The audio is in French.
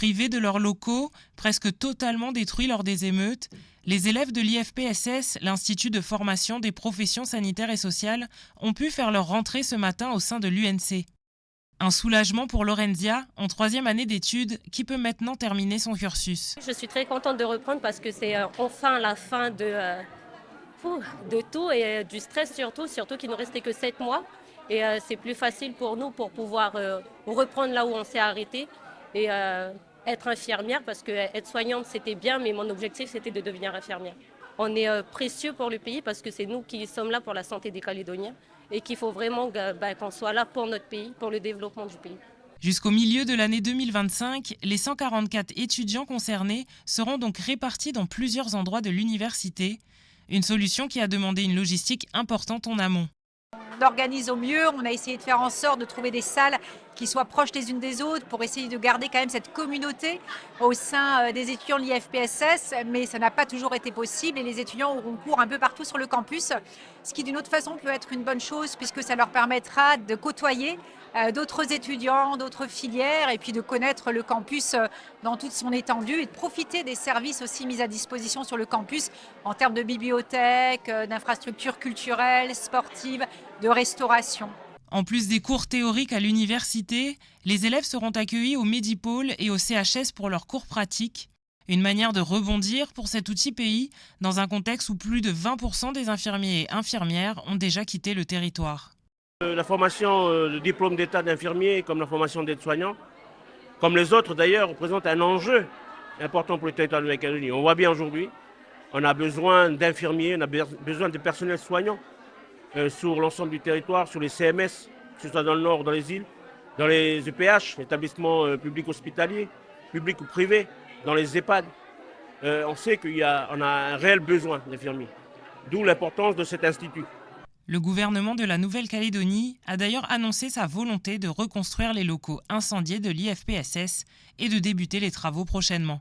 Privés de leurs locaux, presque totalement détruits lors des émeutes, les élèves de l'IFPSS, l'Institut de formation des professions sanitaires et sociales, ont pu faire leur rentrée ce matin au sein de l'UNC. Un soulagement pour Lorenzia, en 3e année d'études, qui peut maintenant terminer son cursus. Je suis très contente de reprendre parce que c'est enfin la fin de tout et du stress surtout qu'il ne restait que 7 mois. Et c'est plus facile pour nous pour pouvoir reprendre là où on s'est arrêté et être infirmière parce que être soignante c'était bien, mais mon objectif c'était de devenir infirmière. On est précieux pour le pays parce que c'est nous qui sommes là pour la santé des Calédoniens et qu'il faut vraiment qu'on soit là pour notre pays, pour le développement du pays. Jusqu'au milieu de l'année 2025, les 144 étudiants concernés seront donc répartis dans plusieurs endroits de l'université, une solution qui a demandé une logistique importante en amont. On organise au mieux, on a essayé de faire en sorte de trouver des salles qui soient proches les unes des autres pour essayer de garder quand même cette communauté au sein des étudiants de l'IFPSS, mais ça n'a pas toujours été possible et les étudiants auront cours un peu partout sur le campus, ce qui d'une autre façon peut être une bonne chose puisque ça leur permettra de côtoyer d'autres étudiants, d'autres filières et puis de connaître le campus dans toute son étendue et de profiter des services aussi mis à disposition sur le campus en termes de bibliothèque, d'infrastructures culturelles, sportives, de restauration. En plus des cours théoriques à l'université, les élèves seront accueillis au Medipôle et au CHS pour leurs cours pratiques. Une manière de rebondir pour cet outil pays dans un contexte où plus de 20% des infirmiers et infirmières ont déjà quitté le territoire. La formation de diplôme d'état d'infirmier, comme la formation d'aide-soignant, comme les autres d'ailleurs, représente un enjeu important pour le territoire de la Calédonie. On voit bien aujourd'hui, on a besoin d'infirmiers, on a besoin de personnel soignant sur l'ensemble du territoire, sur les CMS, que ce soit dans le nord, dans les îles, dans les EPH, établissements publics hospitaliers, publics ou privés, dans les EHPAD. On sait qu'on a un réel besoin d'infirmiers, d'où l'importance de cet institut. Le gouvernement de la Nouvelle-Calédonie a d'ailleurs annoncé sa volonté de reconstruire les locaux incendiés de l'IFPSS et de débuter les travaux prochainement.